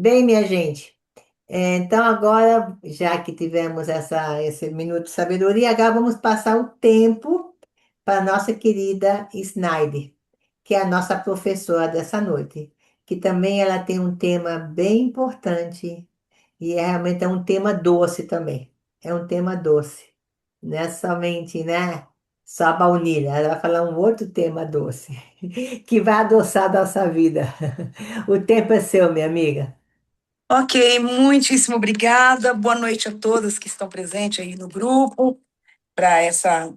Bem, minha gente, então agora, já que tivemos esse minuto de sabedoria, agora vamos passar o tempo para a nossa querida Snyder, que é a nossa professora dessa noite, que também ela tem um tema bem importante e realmente é um tema doce também. É um tema doce, não é somente, né? Só a baunilha, ela vai falar um outro tema doce, que vai adoçar a nossa vida. O tempo é seu, minha amiga. Ok, muitíssimo obrigada. Boa noite a todas que estão presentes aí no grupo para essa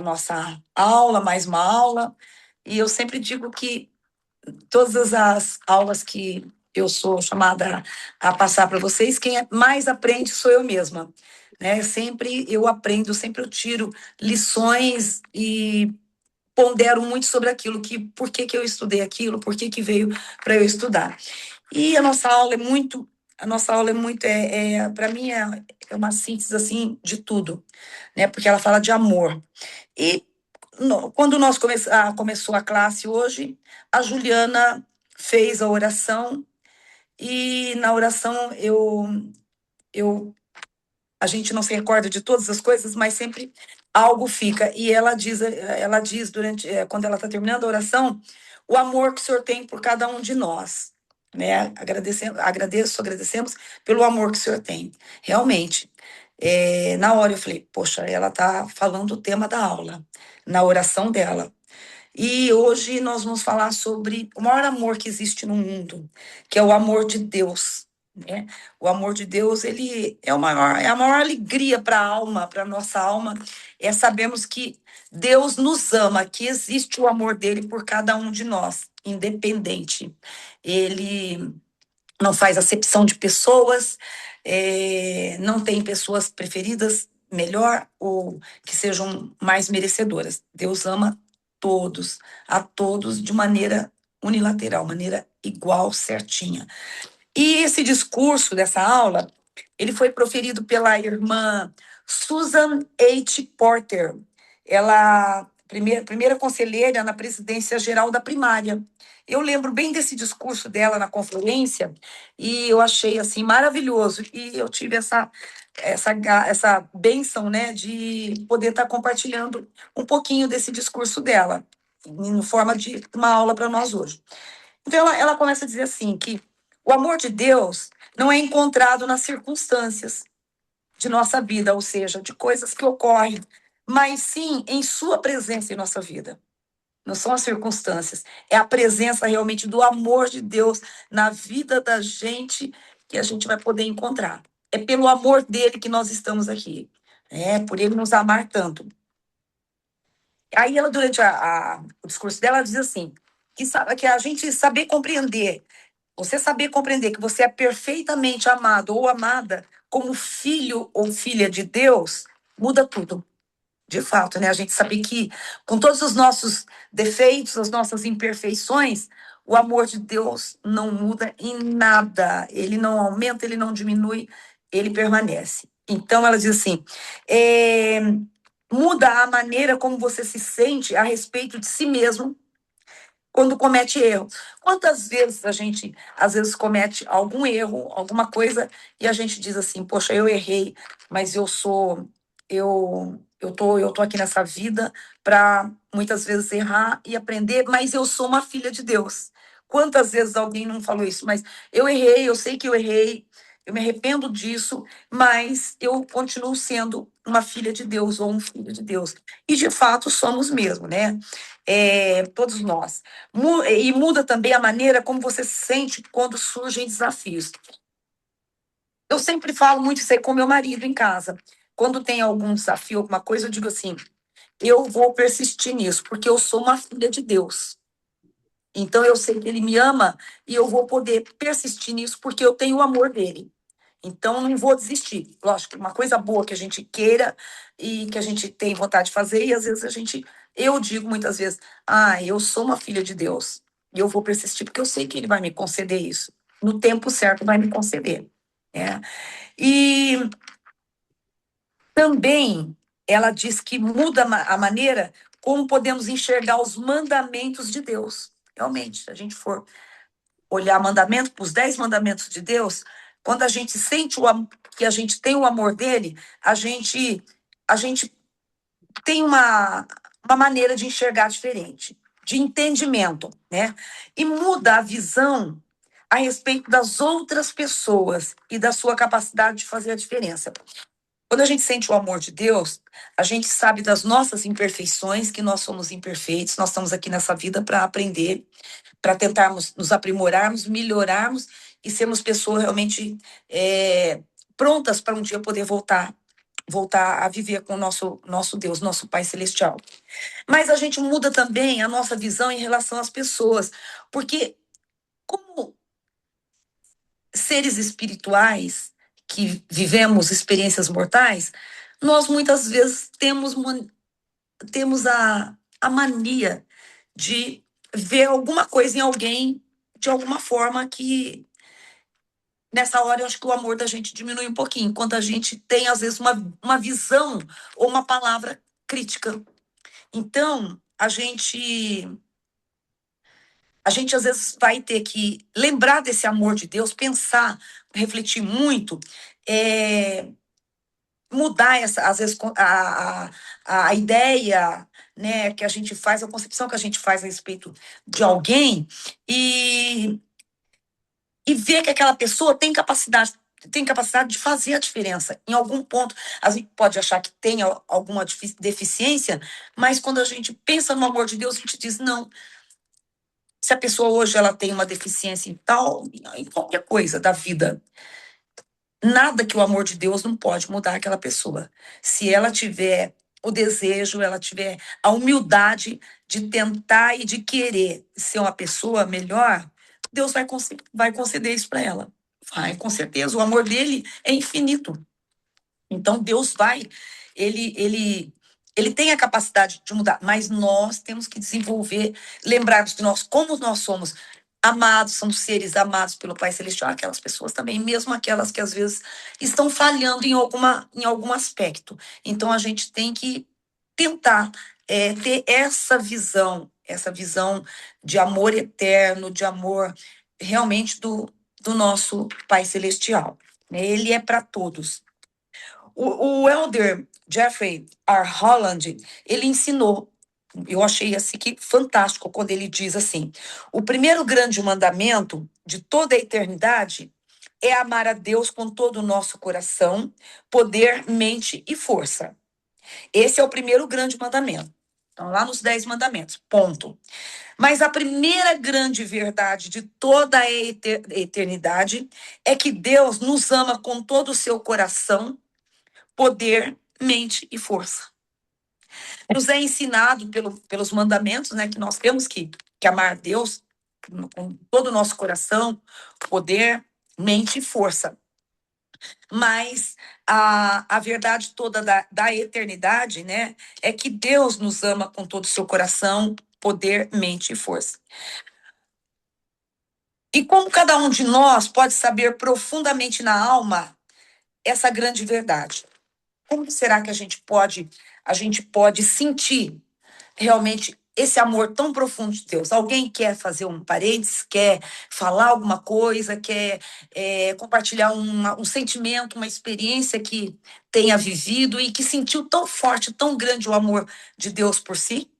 nossa aula, mais uma aula. E eu sempre digo que todas as aulas que eu sou chamada a passar para vocês, quem mais aprende sou eu mesma. Né? Sempre eu aprendo, sempre eu tiro lições e pondero muito sobre aquilo, por que que eu estudei aquilo, por que que veio para eu estudar. E a nossa aula é muito, para mim é uma síntese assim de tudo, né? Porque ela fala de amor. E quando começou a classe hoje, a Juliana fez a oração e na oração eu a gente não se recorda de todas as coisas, mas sempre algo fica. E ela diz durante, quando ela está terminando a oração, o amor que o Senhor tem por cada um de nós. Né? Agradecemos pelo amor que o Senhor tem. Realmente, na hora eu falei, poxa, ela está falando o tema da aula, na oração dela. E hoje nós vamos falar sobre o maior amor que existe no mundo, que é o amor de Deus, né? O amor de Deus, ele é a maior alegria para a alma, para a nossa alma, é sabermos que Deus nos ama, que existe o amor dele por cada um de nós, independente. Ele não faz acepção de pessoas, não tem pessoas preferidas melhor ou que sejam mais merecedoras. Deus ama todos, a todos de maneira unilateral, maneira igual, certinha. E esse discurso dessa aula, ele foi proferido pela irmã Susan H. Porter. Ela, primeira conselheira na presidência geral da primária. Eu lembro bem desse discurso dela na conferência e eu achei assim maravilhoso. E eu tive essa bênção, né, de poder estar compartilhando um pouquinho desse discurso dela, em forma de uma aula para nós hoje. Então, ela começa a dizer assim, que o amor de Deus não é encontrado nas circunstâncias de nossa vida, ou seja, de coisas que ocorrem, mas sim em sua presença em nossa vida. Não são as circunstâncias, é a presença realmente do amor de Deus na vida da gente que a gente vai poder encontrar. É pelo amor dele que nós estamos aqui. É por ele nos amar tanto. Aí ela, durante o discurso dela, diz assim, que a gente saber compreender, você saber compreender que você é perfeitamente amado ou amada como filho ou filha de Deus, muda tudo. De fato, né? A gente saber que, com todos os nossos defeitos, as nossas imperfeições, o amor de Deus não muda em nada. Ele não aumenta, ele não diminui, ele permanece. Então, ela diz assim: é, muda a maneira como você se sente a respeito de si mesmo quando comete erro. Quantas vezes a gente, às vezes, comete algum erro, alguma coisa, e a gente diz assim, poxa, eu errei, mas eu tô aqui nessa vida para muitas vezes errar e aprender, mas eu sou uma filha de Deus. Quantas vezes alguém não falou isso? Mas eu errei, eu sei que eu errei, eu me arrependo disso, mas eu continuo sendo uma filha de Deus ou um filho de Deus. E de fato somos mesmo, né? Todos nós. E muda também a maneira como você se sente quando surgem desafios. Eu sempre falo muito isso aí com meu marido em casa. Quando tem algum desafio, alguma coisa, eu digo assim: eu vou persistir nisso, porque eu sou uma filha de Deus. Então eu sei que ele me ama e eu vou poder persistir nisso porque eu tenho o amor dele. Então não vou desistir. Lógico que uma coisa boa que a gente queira e que a gente tem vontade de fazer, e às vezes eu digo muitas vezes, eu sou uma filha de Deus e eu vou persistir porque eu sei que ele vai me conceder isso. No tempo certo vai me conceder. Né? E também ela diz que muda a maneira como podemos enxergar os mandamentos de Deus. Realmente, se a gente for olhar mandamento para os 10 mandamentos de Deus, quando a gente sente que a gente tem o amor dele, a gente tem uma maneira de enxergar diferente, de entendimento, né? E muda a visão a respeito das outras pessoas e da sua capacidade de fazer a diferença. Quando a gente sente o amor de Deus, a gente sabe das nossas imperfeições, que nós somos imperfeitos, nós estamos aqui nessa vida para aprender, para tentarmos nos aprimorarmos, melhorarmos e sermos pessoas realmente prontas para um dia poder voltar a viver com o nosso Deus, nosso Pai Celestial. Mas a gente muda também a nossa visão em relação às pessoas, porque como seres espirituais que vivemos experiências mortais, nós muitas vezes temos a mania de ver alguma coisa em alguém de alguma forma que nessa hora eu acho que o amor da gente diminui um pouquinho, enquanto a gente tem às vezes uma visão ou uma palavra crítica. Então, a gente às vezes vai ter que lembrar desse amor de Deus, pensar, refletir muito, mudar às vezes, a ideia, né, que a gente faz, a concepção que a gente faz a respeito de alguém e ver que aquela pessoa tem capacidade de fazer a diferença. Em algum ponto, a gente pode achar que tem alguma deficiência, mas quando a gente pensa no amor de Deus, a gente diz, não, se a pessoa hoje ela tem uma deficiência em tal, em qualquer coisa da vida, nada que o amor de Deus não pode mudar aquela pessoa. Se ela tiver o desejo, ela tiver a humildade de tentar e de querer ser uma pessoa melhor, Deus vai conceder isso para ela. Vai, com certeza. O amor dele é infinito. Então, Deus ele tem a capacidade de mudar, mas nós temos que desenvolver, lembrarmos que como nós somos amados, somos seres amados pelo Pai Celestial, aquelas pessoas também, mesmo aquelas que às vezes estão falhando em algum aspecto. Então, a gente tem que tentar ter essa visão de amor eterno, de amor realmente do nosso Pai Celestial. Ele é para todos. O elder Jeffrey R. Holland, ele ensinou, eu achei assim que fantástico quando ele diz assim: o primeiro grande mandamento de toda a eternidade é amar a Deus com todo o nosso coração, poder, mente e força. Esse é o primeiro grande mandamento. Então, lá nos 10 mandamentos, ponto. Mas a primeira grande verdade de toda a eternidade é que Deus nos ama com todo o seu coração, poder, mente e força. Nos é ensinado pelos mandamentos, né, que nós temos que amar a Deus com todo o nosso coração, poder, mente e força. Mas a verdade toda da eternidade, né, é que Deus nos ama com todo o seu coração, poder, mente e força. E como cada um de nós pode saber profundamente na alma essa grande verdade? Como será que a gente pode sentir realmente esse amor tão profundo de Deus? Alguém quer fazer um parênteses, quer falar alguma coisa, quer compartilhar um sentimento, uma experiência que tenha vivido e que sentiu tão forte, tão grande o amor de Deus por si?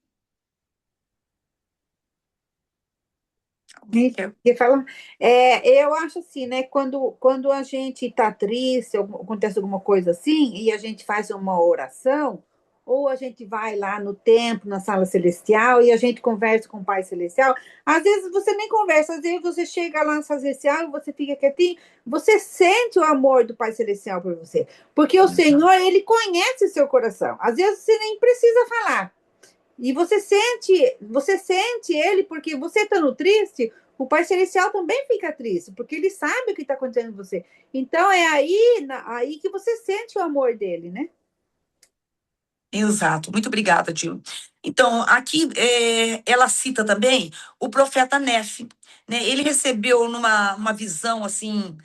Alguém Gente, quer? que fala, eu acho assim, né? Quando a gente está triste, ou acontece alguma coisa assim, e a gente faz uma oração, ou a gente vai lá no templo, na sala celestial, e a gente conversa com o Pai Celestial. Às vezes você nem conversa, às vezes você chega lá na sala celestial e você fica quietinho, você sente o amor do Pai Celestial por você, porque o Senhor, ele conhece o seu coração. Às vezes você nem precisa falar. E você sente ele porque você estando triste, o Pai Celestial também fica triste, porque ele sabe o que está acontecendo com você. Então é aí que você sente o amor dele, né? Exato, muito obrigada, Dil. Então, aqui ela cita também o profeta Nefe, né? Ele recebeu numa visão assim,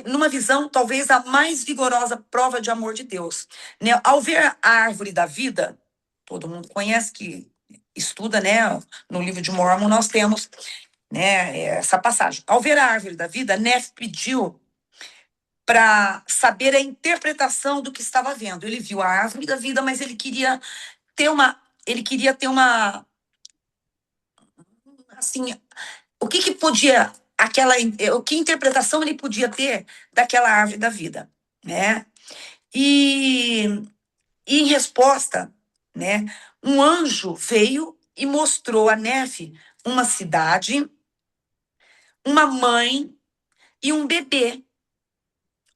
numa visão talvez a mais vigorosa prova de amor de Deus, né? Ao ver a árvore da vida, todo mundo conhece que estuda, né? No livro de Mórmon nós temos, né, essa passagem. Ao ver a árvore da vida, Nefe pediu para saber a interpretação do que estava vendo. Ele viu a árvore da vida, mas ele queria ter uma, assim, o que podia, o que interpretação ele podia ter daquela árvore da vida, né? E, e em resposta, né, um anjo veio e mostrou a Nefe uma cidade, uma mãe e um bebê.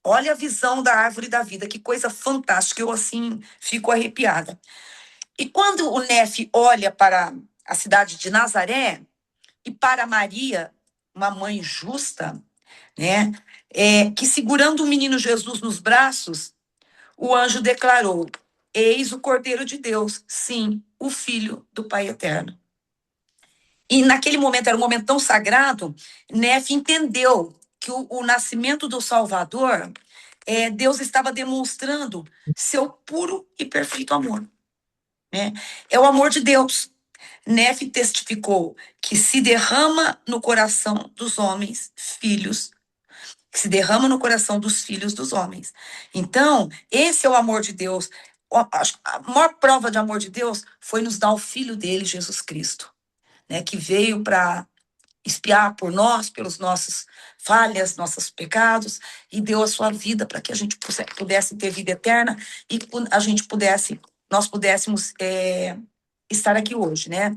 Olha a visão da árvore da vida, que coisa fantástica, eu assim fico arrepiada. E quando o Nefe olha para a cidade de Nazaré e para Maria, uma mãe justa, né, que segurando o menino Jesus nos braços, o anjo declarou: Eis o Cordeiro de Deus, sim, o Filho do Pai Eterno. E naquele momento, era um momento tão sagrado, Nefe entendeu que o nascimento do Salvador, Deus estava demonstrando seu puro e perfeito amor. Né? É o amor de Deus. Nefe testificou que se derrama no coração dos homens, filhos, que se derrama no coração dos filhos dos homens. Então, esse é o amor de Deus. A maior prova de amor de Deus foi nos dar o Filho dele, Jesus Cristo, né, que veio para expiar por nós, pelos nossos falhas, nossos pecados, e deu a sua vida para que a gente pudesse ter vida eterna e nós pudéssemos estar aqui hoje, né?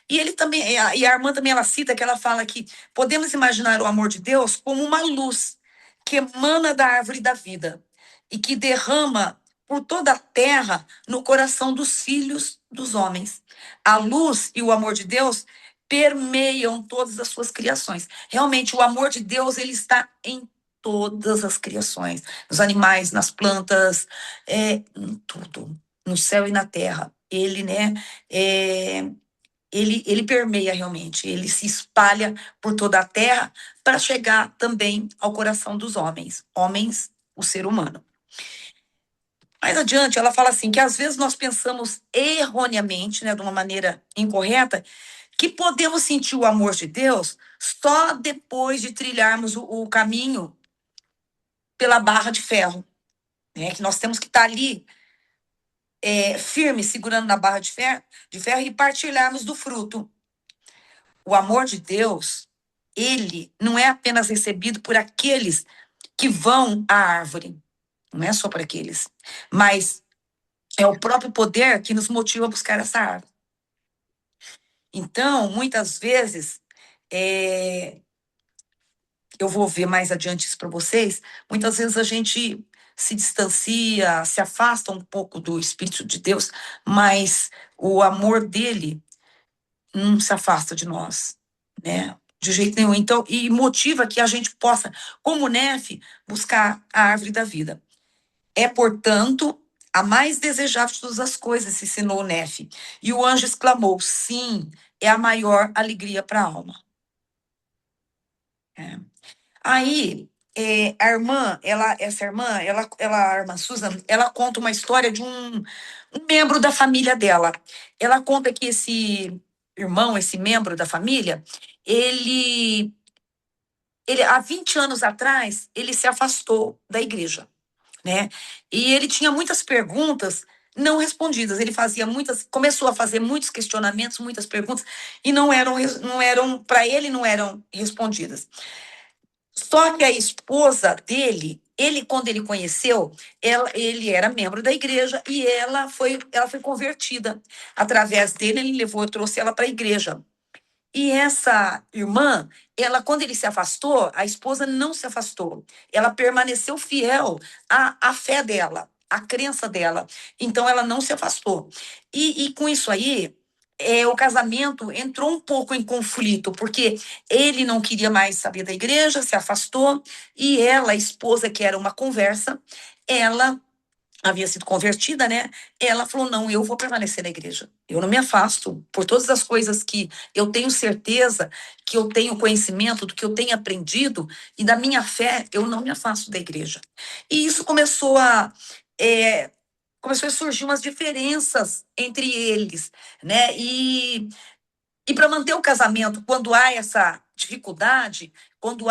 E ele também, e a irmã também, ela cita que ela fala que podemos imaginar o amor de Deus como uma luz que emana da árvore da vida e que derrama por toda a terra no coração dos filhos dos homens. A luz e o amor de Deus permeiam todas as suas criações. Realmente, o amor de Deus, ele está em todas as criações, nos animais, nas plantas, em tudo, no céu e na terra. Ele, né, ele permeia realmente, ele se espalha por toda a terra para chegar também ao coração dos homens, o ser humano. Mais adiante, ela fala assim, que às vezes nós pensamos erroneamente, né, de uma maneira incorreta, que podemos sentir o amor de Deus só depois de trilharmos o caminho pela barra de ferro, né? Que nós temos que estar ali firme, segurando na barra de ferro e partilharmos do fruto. O amor de Deus, ele não é apenas recebido por aqueles que vão à árvore, não é só para aqueles, mas é o próprio poder que nos motiva a buscar essa árvore. Então, muitas vezes, eu vou ver mais adiante isso para vocês, muitas vezes a gente se distancia, se afasta um pouco do Espírito de Deus, mas o amor dele não se afasta de nós, né? De jeito nenhum. Então, e motiva que a gente possa, como Nefe, buscar a árvore da vida. É, portanto, a mais desejável de todas as coisas, ensinou Nefe. E o anjo exclamou: sim, é a maior alegria para a alma. Aí, essa irmã, a irmã Susan, ela conta uma história de um membro da família dela. Ela conta que esse irmão, esse membro da família, ele há 20 anos atrás, ele se afastou da igreja, né? E ele tinha muitas perguntas não respondidas. Ele começou a fazer muitos questionamentos, muitas perguntas, e para ele não eram respondidas. Só que a esposa dele, quando ele conheceu, ele era membro da igreja e ela foi convertida. Através dele, ele trouxe ela para a igreja. E essa irmã, quando ele se afastou, a esposa não se afastou. Ela permaneceu fiel à fé dela, à crença dela. Então, ela não se afastou. E com isso aí, o casamento entrou um pouco em conflito, porque ele não queria mais saber da igreja, se afastou, e ela, a esposa, que era uma conversa, ela havia sido convertida, né? Ela falou: não, eu vou permanecer na igreja. Eu não me afasto por todas as coisas que eu tenho certeza, que eu tenho conhecimento do que eu tenho aprendido e da minha fé, eu não me afasto da igreja. E isso começou a surgir umas diferenças entre eles, né? E para manter o casamento, quando há essa dificuldade quando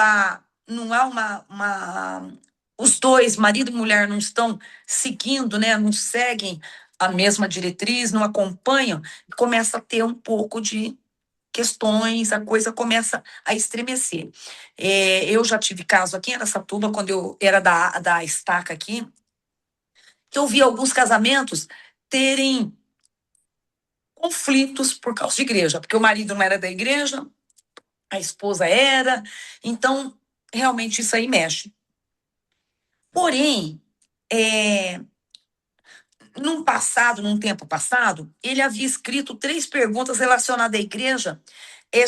não há os dois, marido e mulher, não estão seguindo, né? Não seguem a mesma diretriz, não acompanham, começa a ter um pouco de questões, a coisa começa a estremecer. Eu já tive caso aqui em Araçatuba, quando eu era da estaca aqui, que eu vi alguns casamentos terem conflitos por causa de igreja, porque o marido não era da igreja, a esposa era, então realmente isso aí mexe. Porém, é, num tempo passado, ele havia escrito 3 perguntas relacionadas à igreja,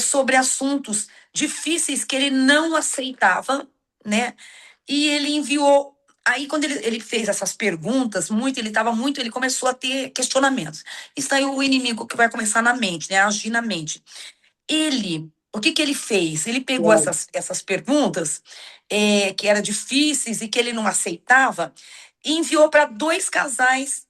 sobre assuntos difíceis que ele não aceitava, né? E ele enviou. Aí, quando ele fez essas perguntas, ele começou a ter questionamentos. Isso aí é o inimigo que vai começar na mente, né? Agir na mente. O que que ele fez? Ele pegou essas perguntas, que eram difíceis e que ele não aceitava, e enviou para 2 casais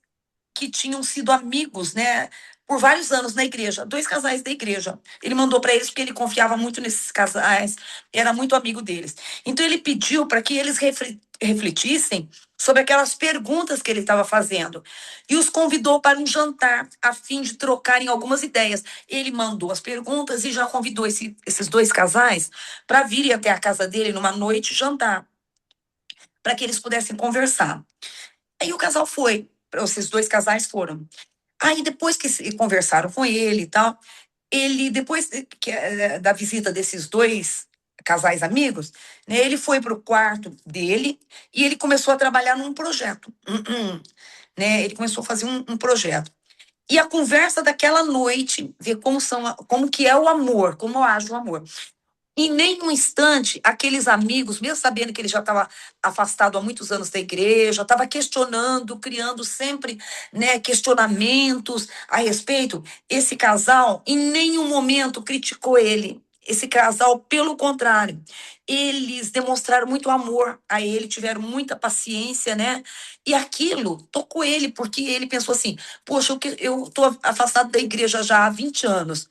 que tinham sido amigos, né, por vários anos na igreja, 2 casais da igreja. Ele mandou para eles porque ele confiava muito nesses casais, era muito amigo deles. Então ele pediu para que eles refletissem sobre aquelas perguntas que ele estava fazendo e os convidou para um jantar a fim de trocarem algumas ideias. Ele mandou as perguntas e já convidou esses 2 casais para virem até a casa dele numa noite jantar, para que eles pudessem conversar. Aí o casal foi, esses 2 casais foram. Aí depois que conversaram com ele e tal, depois da visita desses 2 casais amigos, né, ele foi para o quarto dele e ele começou a trabalhar num projeto. Né, ele começou a fazer um projeto. E a conversa daquela noite, ver como que é o amor, como age o amor. Em nenhum instante, aqueles amigos, mesmo sabendo que ele já estava afastado há muitos anos da igreja, estava questionando, criando sempre, né, questionamentos a respeito, esse casal em nenhum momento criticou ele. Esse casal, pelo contrário, eles demonstraram muito amor a ele, tiveram muita paciência, né? E aquilo tocou ele, porque ele pensou assim: poxa, eu estou afastado da igreja já há 20 anos.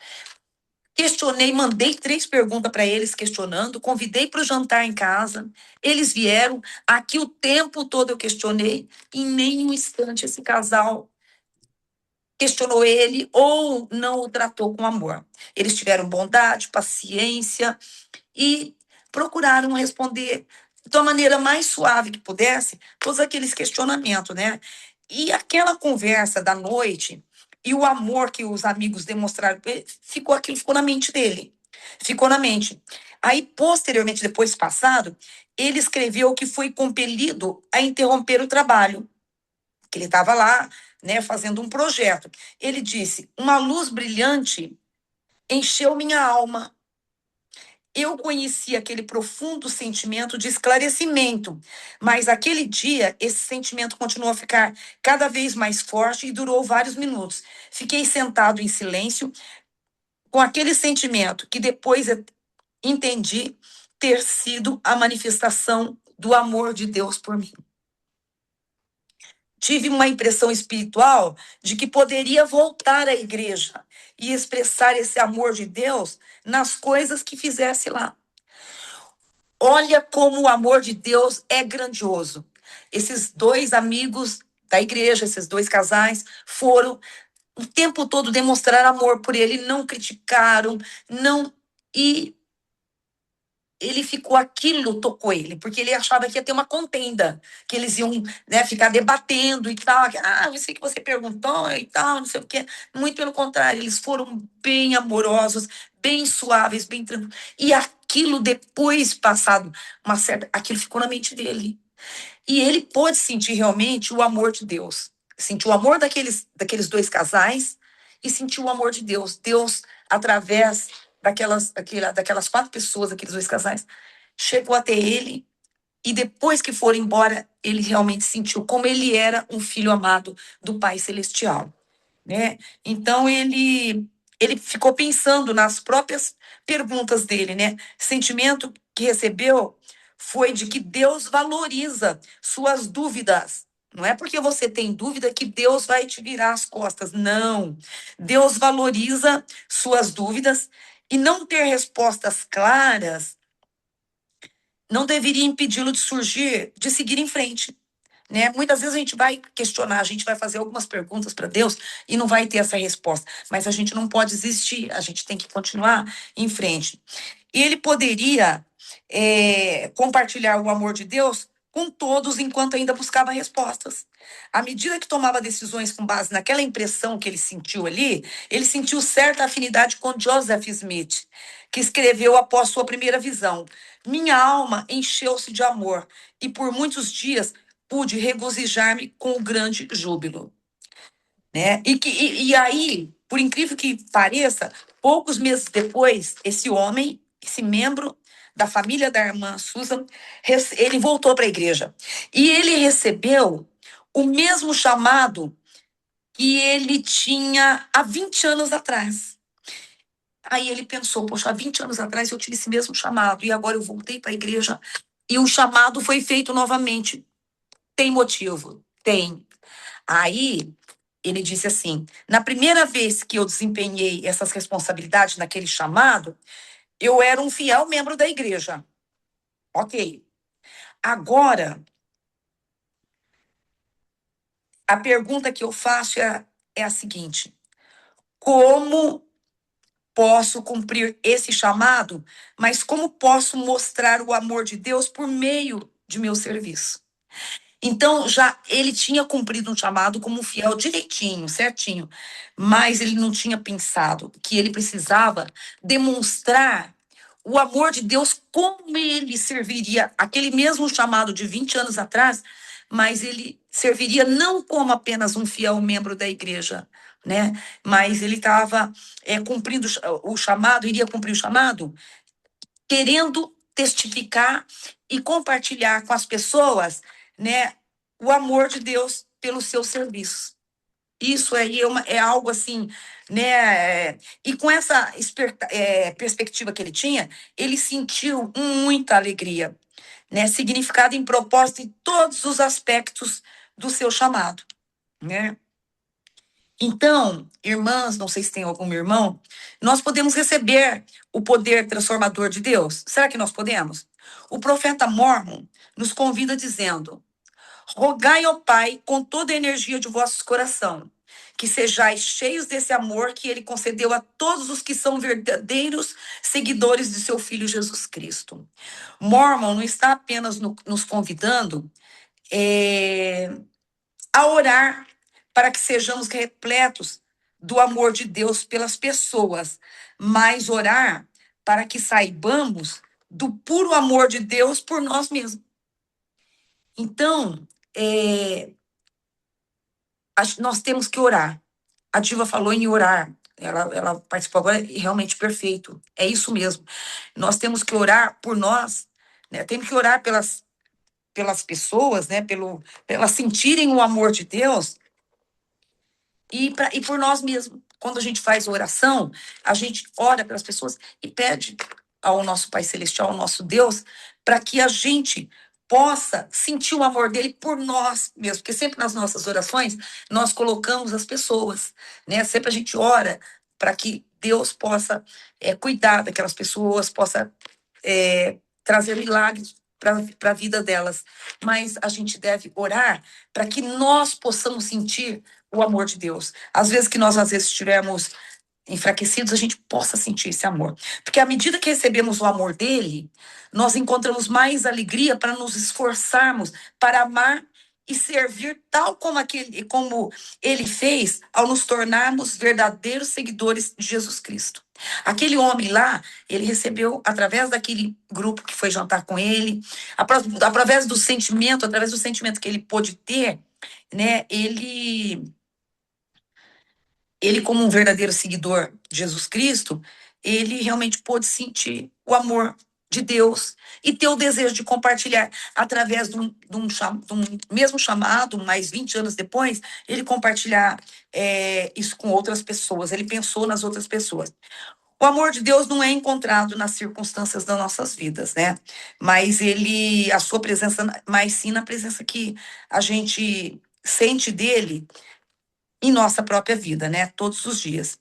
Questionei, mandei 3 perguntas para eles questionando, convidei para o jantar em casa. Eles vieram. Aqui o tempo todo eu questionei. Em nenhum instante esse casal questionou ele ou não o tratou com amor. Eles tiveram bondade, paciência e procuraram responder de uma maneira mais suave que pudesse todos aqueles questionamentos, né? E aquela conversa da noite e o amor que os amigos demonstraram, aquilo ficou na mente dele. Ficou na mente. Aí, posteriormente, depois passado, ele escreveu que foi compelido a interromper o trabalho, que ele estava lá, né, fazendo um projeto. Ele disse: uma luz brilhante encheu minha alma. Eu conheci aquele profundo sentimento de esclarecimento, mas aquele dia esse sentimento continuou a ficar cada vez mais forte e durou vários minutos. Fiquei sentado em silêncio com aquele sentimento que depois eu entendi ter sido a manifestação do amor de Deus por mim. Tive uma impressão espiritual de que poderia voltar à igreja e expressar esse amor de Deus nas coisas que fizesse lá. Olha como o amor de Deus é grandioso. Esses 2 amigos da igreja, esses 2 casais, foram o tempo todo demonstrar amor por ele, não criticaram, não. E aquilo tocou ele, porque ele achava que ia ter uma contenda, que eles iam, né, ficar debatendo e tal. Eu sei que você perguntou e tal, não sei o quê. Muito pelo contrário, eles foram bem amorosos, bem suaves, bem tranquilos. E aquilo depois, passado aquilo ficou na mente dele. E ele pôde sentir realmente o amor de Deus. Sentiu o amor daqueles 2 casais e sentiu o amor de Deus. Deus, através daquelas 4 pessoas, aqueles 2 casais, chegou até ele e depois que foram embora, ele realmente sentiu como ele era um filho amado do Pai Celestial, né? Então ele ficou pensando nas próprias perguntas dele, né? Sentimento que recebeu foi de que Deus valoriza suas dúvidas. Não é porque você tem dúvida que Deus vai te virar as costas. Não. Deus valoriza suas dúvidas e não ter respostas claras não deveria impedi-lo de surgir, de seguir em frente. Né? Muitas vezes a gente vai questionar, a gente vai fazer algumas perguntas para Deus e não vai ter essa resposta. Mas a gente não pode desistir, a gente tem que continuar em frente. E ele poderia compartilhar o amor de Deus com todos enquanto ainda buscava respostas. À medida que tomava decisões com base naquela impressão que ele sentiu ali, ele sentiu certa afinidade com Joseph Smith, que escreveu após sua primeira visão: Minha alma encheu-se de amor e por muitos dias pude regozijar-me com o grande júbilo. Né? E aí, por incrível que pareça, poucos meses depois, esse homem, esse membro da família da irmã Susan, ele voltou para a igreja. E ele recebeu o mesmo chamado que ele tinha há 20 anos atrás. Aí ele pensou, poxa, há 20 anos atrás eu tive esse mesmo chamado, e agora eu voltei para a igreja, e o chamado foi feito novamente. Tem motivo? Tem. Aí ele disse assim: na primeira vez que eu desempenhei essas responsabilidades naquele chamado, eu era um fiel membro da igreja. Ok. Agora, a pergunta que eu faço é a seguinte: como posso cumprir esse chamado, mas como posso mostrar o amor de Deus por meio de meu serviço? Então, já ele tinha cumprido um chamado como um fiel direitinho, certinho, mas ele não tinha pensado que ele precisava demonstrar o amor de Deus, como ele serviria aquele mesmo chamado de 20 anos atrás, mas ele serviria não como apenas um fiel membro da igreja, né? Mas ele estava cumprindo o chamado, iria cumprir o chamado, querendo testificar e compartilhar com as pessoas, né, o amor de Deus pelo seu serviço. Isso aí é algo assim, né? E com essa perspectiva que ele tinha, ele sentiu muita alegria, né? Significado em propósito em todos os aspectos do seu chamado, né? Então, irmãs, não sei se tem algum irmão, nós podemos receber o poder transformador de Deus. Será que nós podemos? O profeta Mormon nos convida dizendo: rogai ao Pai com toda a energia de vosso coração, que sejais cheios desse amor que ele concedeu a todos os que são verdadeiros seguidores de seu Filho Jesus Cristo. Mormon não está apenas nos convidando a orar para que sejamos repletos do amor de Deus pelas pessoas, mas orar para que saibamos do puro amor de Deus por nós mesmos. Então, nós temos que orar. A Diva falou em orar. Ela participou agora e realmente perfeito. É isso mesmo. Nós temos que orar por nós, né? Temos que orar pelas pessoas, né? Pelas sentirem o amor de Deus e por nós mesmos. Quando a gente faz oração, a gente ora pelas pessoas e pede ao nosso Pai Celestial, ao nosso Deus, para que a gente possa sentir o amor dele por nós mesmos, porque sempre nas nossas orações nós colocamos as pessoas, né? Sempre a gente ora para que Deus possa cuidar daquelas pessoas, possa trazer milagres para a vida delas. Mas a gente deve orar para que nós possamos sentir o amor de Deus. Às vezes estivermos enfraquecidos, a gente possa sentir esse amor. Porque à medida que recebemos o amor dele, nós encontramos mais alegria para nos esforçarmos para amar e servir tal como ele fez ao nos tornarmos verdadeiros seguidores de Jesus Cristo. Aquele homem lá, ele recebeu através daquele grupo que foi jantar com ele, através do sentimento que ele pôde ter, né? Ele, como um verdadeiro seguidor de Jesus Cristo, ele realmente pôde sentir o amor de Deus e ter o desejo de compartilhar através de um mesmo chamado, mais 20 anos depois, ele compartilhar isso com outras pessoas. Ele pensou nas outras pessoas. O amor de Deus não é encontrado nas circunstâncias das nossas vidas, né? Mas a sua presença, mas sim na presença que a gente sente dele em nossa própria vida, né? Todos os dias.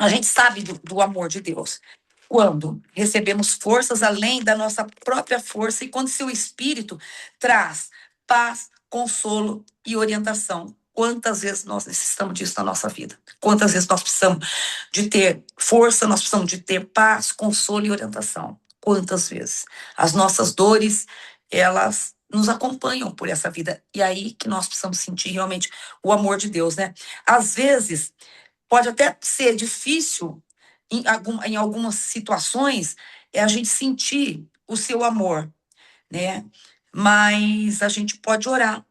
A gente sabe do amor de Deus quando recebemos forças além da nossa própria força e quando seu Espírito traz paz, consolo e orientação. Quantas vezes nós necessitamos disso na nossa vida? Quantas vezes nós precisamos de ter força, nós precisamos de ter paz, consolo e orientação? Quantas vezes? As nossas dores, elas nos acompanham por essa vida. E aí que nós precisamos sentir realmente o amor de Deus, né? Às vezes, pode até ser difícil, em algumas situações, a gente sentir o seu amor, né? Mas a gente pode orar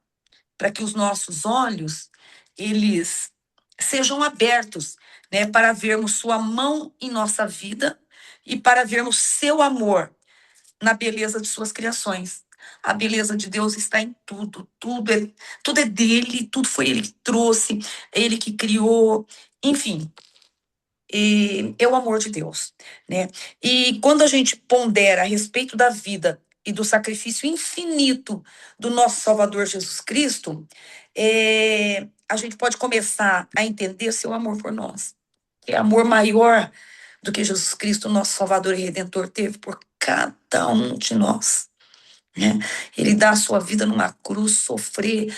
para que os nossos olhos, eles sejam abertos, né? Para vermos sua mão em nossa vida e para vermos seu amor na beleza de suas criações. A beleza de Deus está em tudo, tudo é dele, tudo foi ele que trouxe, ele que criou, enfim, é o amor de Deus, né? E quando a gente pondera a respeito da vida e do sacrifício infinito do nosso Salvador Jesus Cristo, a gente pode começar a entender seu amor por nós. É amor maior do que Jesus Cristo, nosso Salvador e Redentor, teve por cada um de nós, né? Ele dá a sua vida numa cruz, sofrer,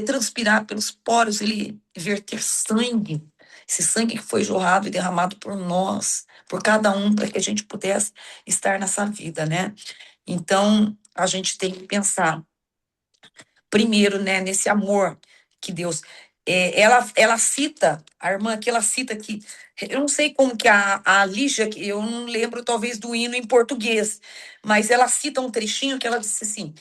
transpirar pelos poros, ele verter sangue, esse sangue que foi jorrado e derramado por nós, por cada um, para que a gente pudesse estar nessa vida, né? Então, a gente tem que pensar primeiro, né, nesse amor que Deus. Ela cita, a irmã aqui, ela cita que, eu não sei como que a Lígia, que eu não lembro talvez do hino em português, mas ela cita um trechinho que ela disse assim,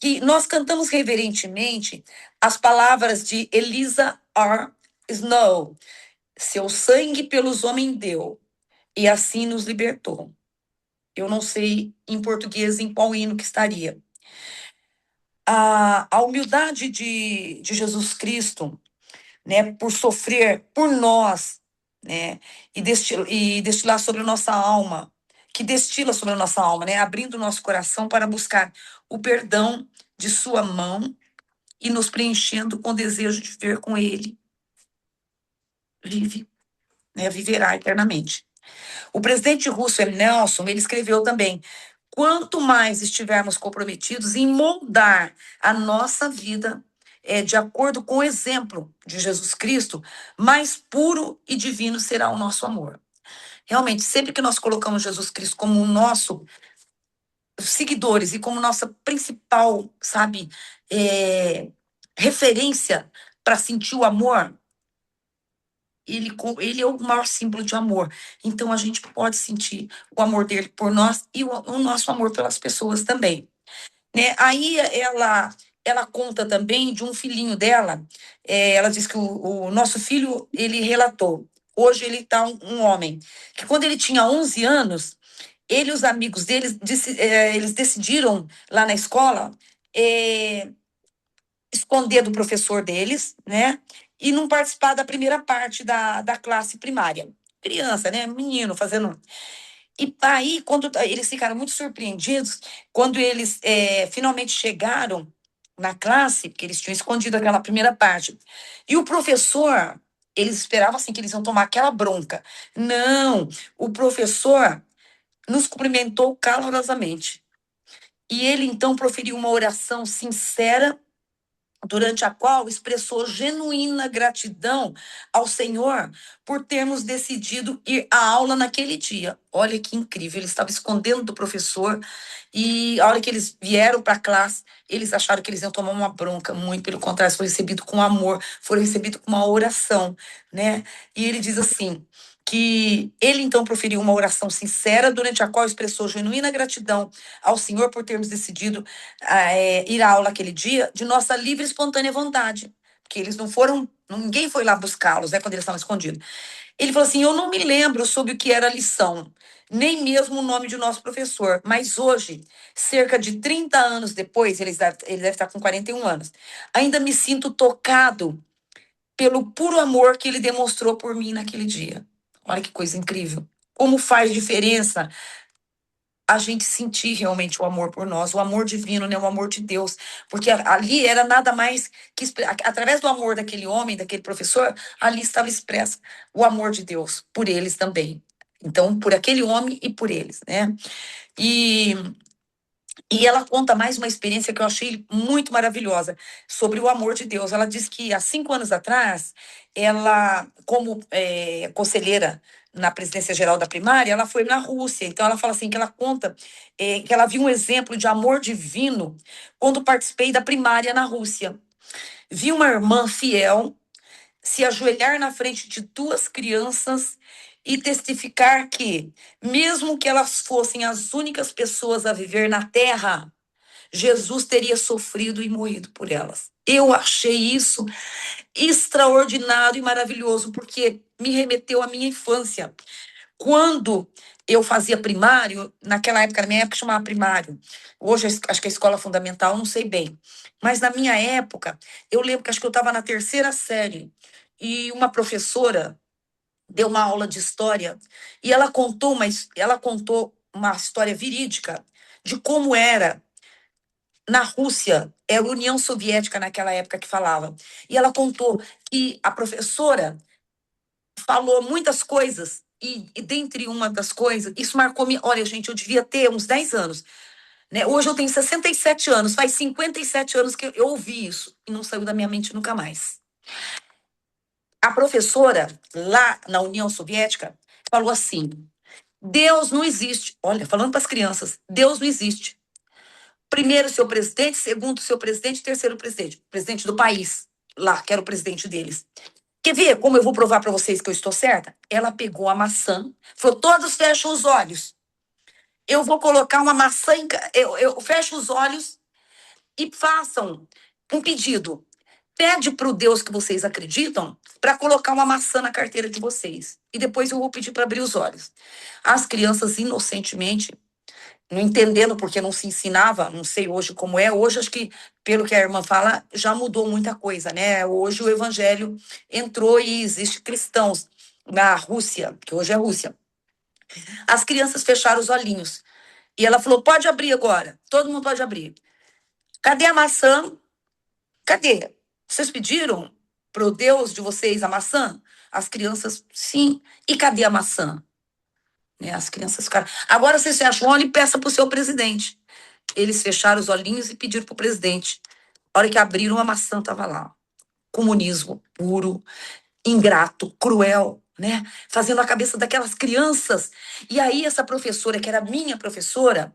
que nós cantamos reverentemente as palavras de Eliza R. Snow, seu sangue pelos homens deu, e assim nos libertou. Eu não sei em português em qual hino que estaria. A humildade de Jesus Cristo, né, por sofrer por nós, né, e destilar sobre a nossa alma, que destila sobre a nossa alma, né, abrindo o nosso coração para buscar o perdão de sua mão e nos preenchendo com o desejo de viver com ele. Vive, né, viverá eternamente. O presidente Russell Nelson, ele escreveu também: quanto mais estivermos comprometidos em moldar a nossa vida de acordo com o exemplo de Jesus Cristo, mais puro e divino será o nosso amor. Realmente, sempre que nós colocamos Jesus Cristo como o nosso seguidores e como nossa principal, sabe, referência para sentir o amor, ele é o maior símbolo de amor. Então, a gente pode sentir o amor dele por nós e o nosso amor pelas pessoas também, né? Aí ela conta também de um filhinho dela. Ela diz que o nosso filho, ele relatou, hoje ele está um homem, que quando ele tinha 11 anos, ele e os amigos deles, eles decidiram lá na escola esconder do professor deles, né? E não participar da primeira parte da classe primária. Criança, né? Menino fazendo. E aí, quando eles ficaram muito surpreendidos, quando eles finalmente chegaram na classe, porque eles tinham escondido aquela primeira parte. E o professor, eles esperavam assim que eles iam tomar aquela bronca. Não, o professor nos cumprimentou calorosamente. E ele então proferiu uma oração sincera durante a qual expressou genuína gratidão ao Senhor por termos decidido ir à aula naquele dia. Olha que incrível, ele estava escondendo do professor e a hora que eles vieram para a classe, eles acharam que eles iam tomar uma bronca, muito pelo contrário, foi recebido com amor, foi recebido com uma oração, né? E ele diz assim, que ele então proferiu uma oração sincera, durante a qual expressou genuína gratidão ao Senhor por termos decidido ir à aula aquele dia de nossa livre e espontânea vontade, porque eles não foram, ninguém foi lá buscá-los, né, quando eles estavam escondidos. Ele falou assim, eu não me lembro sobre o que era a lição, nem mesmo o nome de nosso professor, mas hoje, cerca de 30 anos depois, ele deve estar com 41 anos, ainda me sinto tocado pelo puro amor que ele demonstrou por mim naquele dia. Olha que coisa incrível. Como faz diferença a gente sentir realmente o amor por nós, o amor divino, né, o amor de Deus, porque ali era nada mais que através do amor daquele homem, daquele professor, ali estava expresso o amor de Deus por eles também. Então, por aquele homem e por eles, né? E e ela conta mais uma experiência que eu achei muito maravilhosa sobre o amor de Deus. Ela diz que há 5 anos atrás, ela, como conselheira na presidência geral da primária, ela foi na Rússia. Então, ela fala assim que ela conta que ela viu um exemplo de amor divino quando participei da primária na Rússia. Vi uma irmã fiel se ajoelhar na frente de duas crianças e testificar que, mesmo que elas fossem as únicas pessoas a viver na Terra, Jesus teria sofrido e morrido por elas. Eu achei isso extraordinário e maravilhoso, porque me remeteu à minha infância. Quando eu fazia primário, naquela época, na minha época chamava primário, hoje acho que é escola fundamental, não sei bem. Mas na minha época, eu lembro que acho que eu estava na terceira série e uma professora deu uma aula de história e ela contou uma história verídica de como era na Rússia, era a União Soviética naquela época que falava. E ela contou que a professora falou muitas coisas, e dentre uma das coisas, isso marcou me. Olha, gente, eu devia ter uns 10 anos. Né? Hoje eu tenho 67 anos, faz 57 anos que eu ouvi isso, e não saiu da minha mente nunca mais. A professora, lá na União Soviética, falou assim: Deus não existe. Olha, falando para as crianças, Deus não existe. Primeiro seu presidente, segundo seu presidente, terceiro presidente. Presidente do país, lá, que era o presidente deles. Quer ver como eu vou provar para vocês que eu estou certa? Ela pegou a maçã, falou: todos fecham os olhos. Eu vou colocar uma maçã eu fecho os olhos e façam um pedido. Pede para o Deus que vocês acreditam para colocar uma maçã na carteira de vocês. E depois eu vou pedir para abrir os olhos. As crianças, inocentemente, não entendendo porque não se ensinava, não sei hoje como é. Hoje, acho que, pelo que a irmã fala, já mudou muita coisa, né? Hoje o evangelho entrou e existe cristãos na Rússia, que hoje é Rússia. As crianças fecharam os olhinhos. E ela falou: pode abrir agora. Todo mundo pode abrir. Cadê a maçã? Cadê? Vocês pediram pro Deus de vocês a maçã? As crianças, sim. E cadê a maçã? Né? As crianças ficaram. Agora vocês fecham o olho e peça pro seu presidente. Eles fecharam os olhinhos e pediram pro presidente. A hora que abriram, a maçã estava lá. Comunismo puro, ingrato, cruel, né? Fazendo a cabeça daquelas crianças. E aí essa professora, que era minha professora,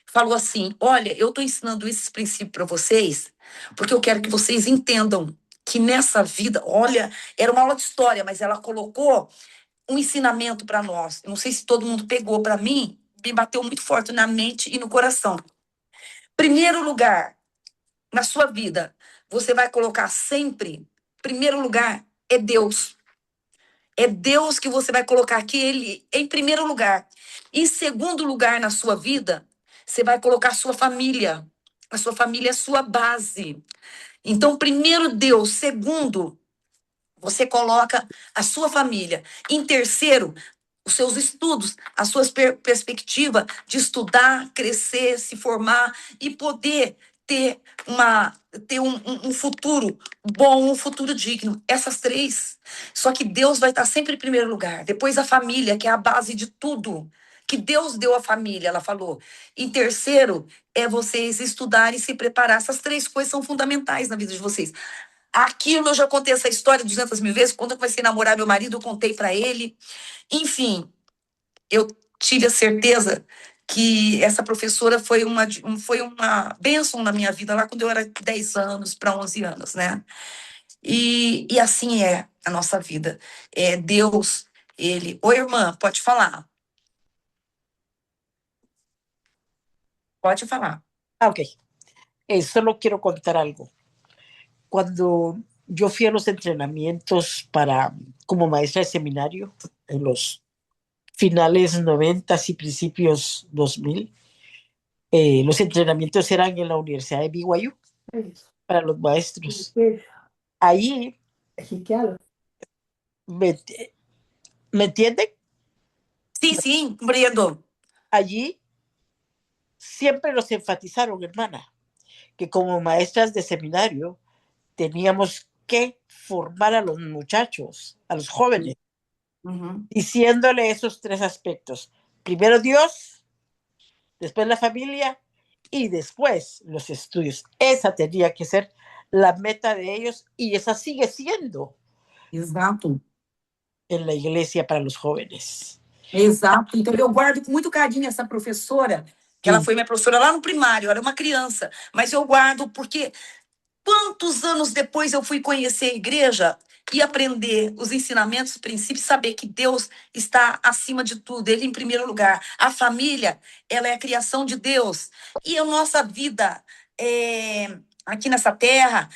falou assim: olha, eu estou ensinando esses princípios para vocês, porque eu quero que vocês entendam que nessa vida, olha, era uma aula de história, mas ela colocou um ensinamento para nós. Eu não sei se todo mundo pegou, para mim, me bateu muito forte na mente e no coração. Primeiro lugar, na sua vida, você vai colocar sempre, primeiro lugar, é Deus. É Deus que você vai colocar aqui, ele em primeiro lugar. Em segundo lugar na sua vida, você vai colocar a sua família. A sua família é a sua base. Então, primeiro Deus, segundo, você coloca a sua família. Em terceiro, os seus estudos, a sua perspectiva de estudar, crescer, se formar e poder ter um futuro bom, um futuro digno. Essas três. Só que Deus vai estar sempre em primeiro lugar. Depois a família, que é a base de tudo. Que Deus deu à família, ela falou. Em terceiro, é vocês estudarem e se preparar. Essas três coisas são fundamentais na vida de vocês. Aquilo eu já contei essa história 200 mil vezes. Quando eu comecei a namorar meu marido, eu contei para ele. Enfim, eu tive a certeza que essa professora foi uma bênção na minha vida lá quando eu era 10 anos para 11 anos, né? E assim é a nossa vida. É Deus, ele... Oi, irmã, pode falar. Pode falar. Ah, ok. Solo quiero contar algo. Cuando yo fui a los entrenamientos como maestra de seminario en los finales 90 y principios 2000, los entrenamientos eran en la Universidad de BYU para los maestros. Ahí, ¿me, ¿me entienden? Sim, sim, compreendo. Allí siempre nos enfatizaron, hermana, que como maestras de seminario teníamos que formar a los muchachos, a los jóvenes, diciéndole esos tres aspectos. Primero Dios, después la familia y después los estudios. Esa tenía que ser la meta de ellos y esa sigue siendo Exato. en la iglesia para los jóvenes. Exato. Então, eu guardo com muito carinho essa professora, que ela foi minha professora lá no primário, eu era uma criança, mas eu guardo porque quantos anos depois eu fui conhecer a igreja e aprender os ensinamentos, os princípios, saber que Deus está acima de tudo, Ele em primeiro lugar. A família, ela é a criação de Deus. E a nossa vida aqui nessa terra,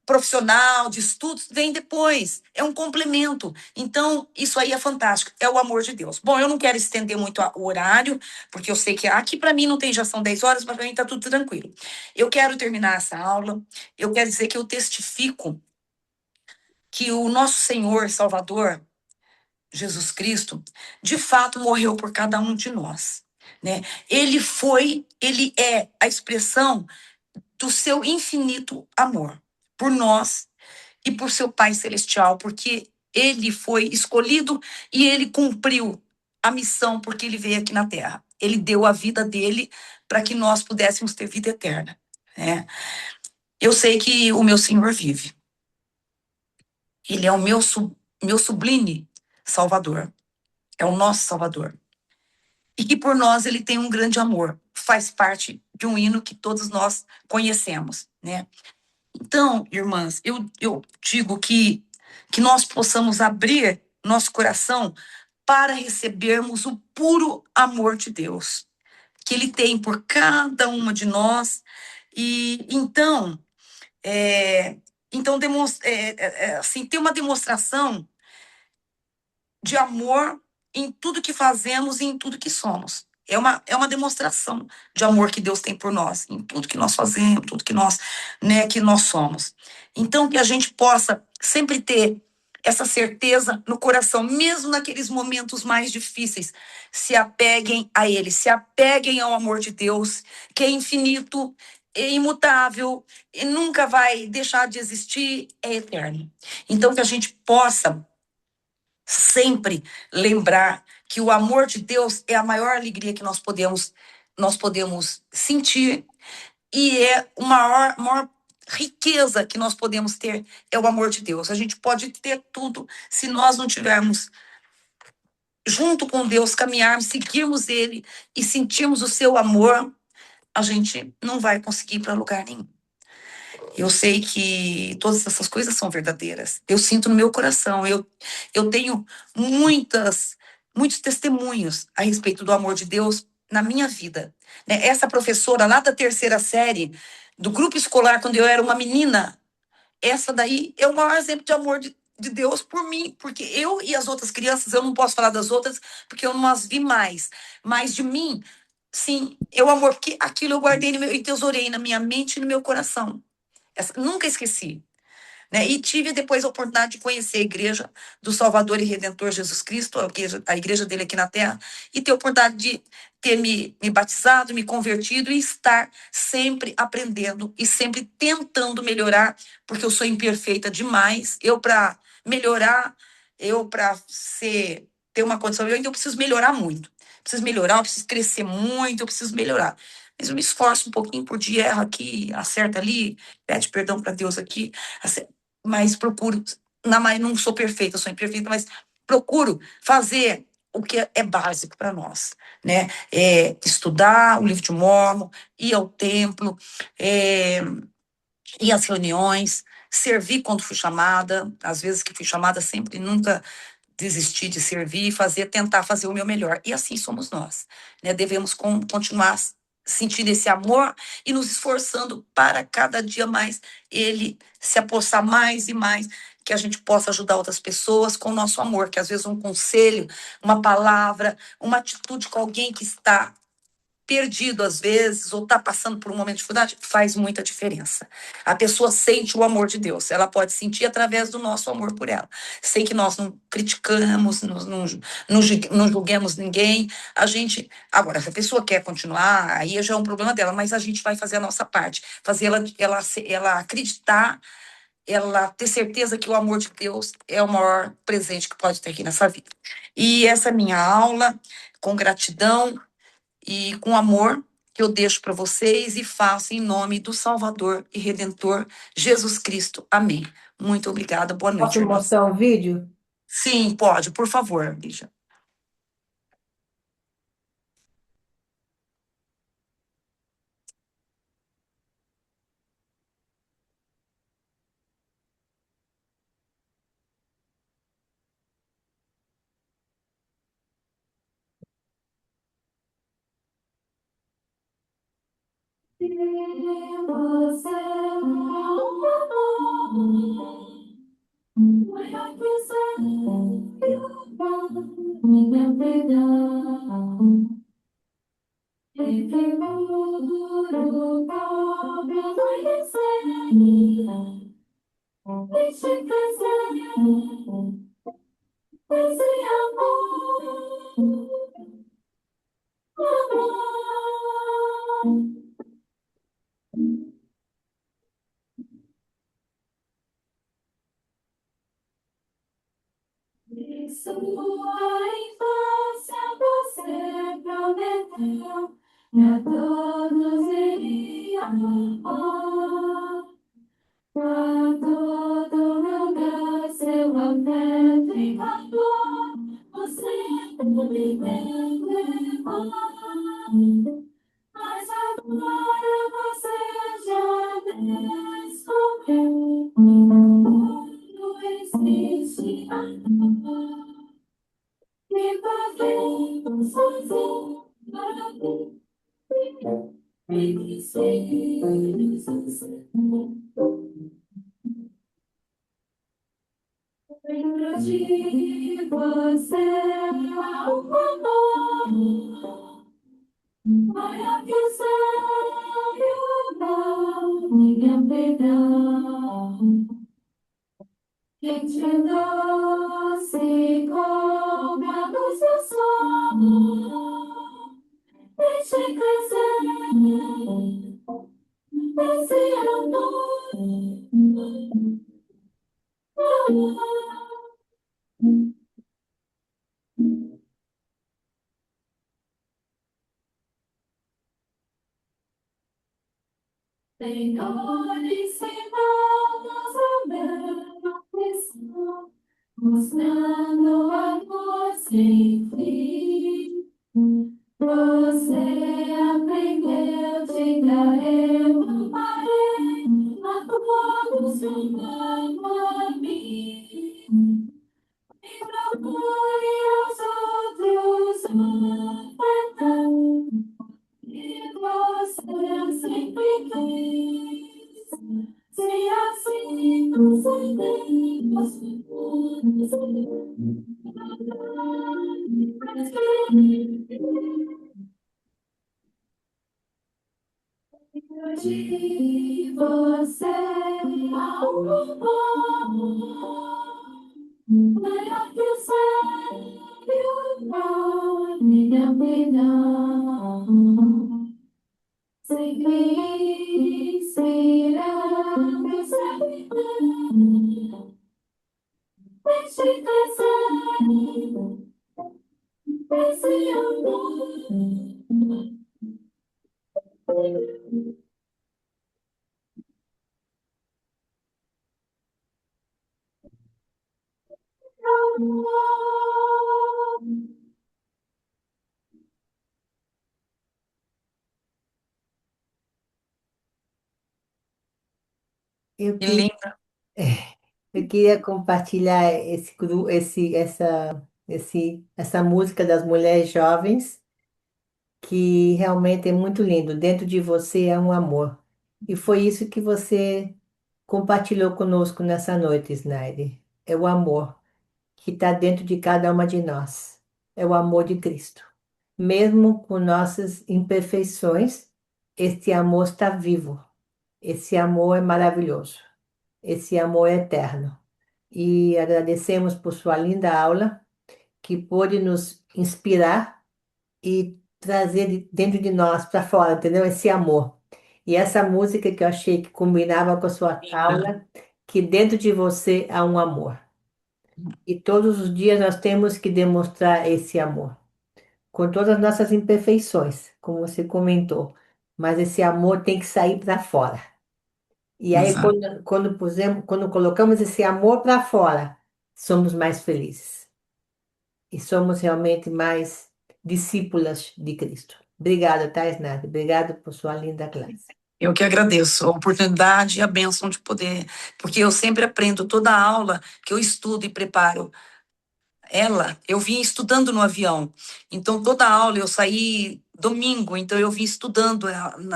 profissional, de estudos, vem depois. É um complemento. Então, isso aí é fantástico. É o amor de Deus. Bom, eu não quero estender muito o horário, porque eu sei que aqui para mim não tem, já são 10 horas, mas para mim está tudo tranquilo. Eu quero terminar essa aula. Eu quero dizer que eu testifico que o nosso Senhor Salvador, Jesus Cristo, de fato morreu por cada um de nós, né? Ele é a expressão do seu infinito amor por nós e por seu Pai Celestial, porque ele foi escolhido e ele cumpriu a missão porque ele veio aqui na Terra. Ele deu a vida dele para que nós pudéssemos ter vida eterna, né? Eu sei que o meu Senhor vive. Ele é o meu sublime Salvador. É o nosso Salvador. E que por nós ele tem um grande amor. Faz parte de um hino que todos nós conhecemos, né? Então, irmãs, eu digo que nós possamos abrir nosso coração para recebermos o puro amor de Deus, que ele tem por cada uma de nós. E então, assim, ter uma demonstração de amor em tudo que fazemos e em tudo que somos. É uma demonstração de amor que Deus tem por nós, em tudo que nós fazemos, tudo que nós somos. Então, que a gente possa sempre ter essa certeza no coração, mesmo naqueles momentos mais difíceis. Se apeguem a Ele, se apeguem ao amor de Deus, que é infinito, é imutável, e nunca vai deixar de existir, é eterno. Então, que a gente possa sempre lembrar que o amor de Deus é a maior alegria que nós podemos sentir e é a maior riqueza que nós podemos ter é o amor de Deus. A gente pode ter tudo se nós não tivermos junto com Deus, caminharmos, seguirmos Ele e sentirmos o seu amor, a gente não vai conseguir ir para lugar nenhum. Eu sei que todas essas coisas são verdadeiras. Eu sinto no meu coração. Eu tenho muitos testemunhos a respeito do amor de Deus na minha vida, né? Essa professora lá da 3ª série, do grupo escolar, quando eu era uma menina, essa daí é o maior exemplo de amor de Deus por mim, porque eu e as outras crianças, eu não posso falar das outras, porque eu não as vi mais. Mas de mim, sim, eu amor, porque aquilo eu guardei e tesourei na minha mente e no meu coração. Nunca esqueci, né? E tive depois a oportunidade de conhecer a igreja do Salvador e Redentor Jesus Cristo, a igreja dele aqui na Terra, e ter a oportunidade de ter me batizado, me convertido e estar sempre aprendendo e sempre tentando melhorar, porque eu sou imperfeita demais. Eu, para melhorar, para ter uma condição, eu ainda preciso melhorar muito. Eu preciso crescer muito, eu preciso melhorar. Mas eu me esforço um pouquinho por dia, erro aqui, acerta ali, pede perdão para Deus aqui, mas procuro, não sou perfeita, sou imperfeita, mas procuro fazer o que é básico para nós, né? Estudar o livro de Mórmon, ir ao templo, ir às reuniões, servir quando fui chamada, às vezes que fui chamada sempre, nunca desistir de servir, tentar fazer o meu melhor. E assim somos nós, né? Devemos continuar sentindo esse amor e nos esforçando para cada dia mais ele se apossar mais e mais, que a gente possa ajudar outras pessoas com o nosso amor, que às vezes um conselho, uma palavra, uma atitude com alguém que está perdido às vezes, ou está passando por um momento de dificuldade, faz muita diferença. A pessoa sente o amor de Deus, ela pode sentir através do nosso amor por ela. Sem que nós não criticamos, não julguemos ninguém. A gente. Agora, se a pessoa quer continuar, aí já é um problema dela, mas a gente vai fazer a nossa parte, fazer ela acreditar, ela ter certeza que o amor de Deus é o maior presente que pode ter aqui nessa vida. E essa é a minha aula, com gratidão e com amor, que eu deixo para vocês e faço em nome do Salvador e Redentor Jesus Cristo. Amém. Muito obrigada. Boa noite, Posso irmãos. mostrar um vídeo? Sim, pode, por favor, Lígia. Em sua infância você prometeu que a todos iria amar. A todo lugar seu afeto e calor você me deu levar. Mas agora você já descobriu que no mundo existe amor. E fazendo sozinho para mim. E que seres dentro de você há um amor. Maior que o céu e o mar, minha perdão. Que te doce como a luz do sol. Deixe crescer esse amor. Senhores e mãos a mesma missão, mostrando amor sem fim. Você aprendeu, diga eu amarei, a todos amando a mim. E procure aos outros um perdão. E você sempre quis, se assim nos amemos, de você há um amor, maior que o céu e o mar, minha perdão. Sem fim, inspirando servidão, deixe crescer esse amor. Eu Que queria, linda. eu queria compartilhar essa música das mulheres jovens, que realmente é muito lindo. Dentro de você é um amor. E foi isso que você compartilhou conosco nessa noite, Snyder. É o amor que está dentro de cada uma de nós. É o amor de Cristo. mesmo com nossas imperfeições, este amor está vivo. Esse amor é maravilhoso. Esse amor é eterno. E agradecemos por sua linda aula, que pôde nos inspirar e trazer dentro de nós para fora, entendeu? Esse amor. E essa música que eu achei que combinava com a sua aula, que dentro de você há um amor. E todos os dias nós temos que demonstrar esse amor, com todas as nossas imperfeições, como você comentou. Mas esse amor tem que sair para fora. E aí, Exato. quando colocamos esse amor para fora, somos mais felizes. E somos realmente mais discípulas de Cristo. Obrigada, Thais Nath. Obrigada por sua linda classe. Eu que agradeço a oportunidade e a bênção de poder, porque eu sempre aprendo toda aula que eu estudo e preparo ela, eu vim estudando no avião. Então, toda aula eu saí domingo, então eu vim estudando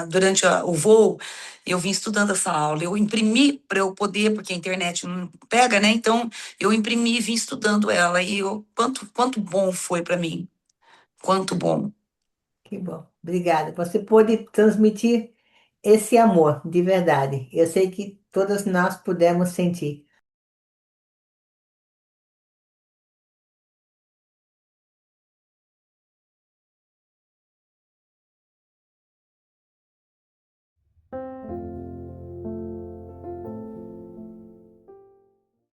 durante o voo, eu vim estudando essa aula. Eu imprimi para eu poder, porque a internet não pega, né? Então, eu imprimi e vim estudando ela. E quanto bom foi para mim. Quanto bom. Que bom. Obrigada. Você pôde transmitir esse amor de verdade. Eu sei que todas nós pudemos sentir.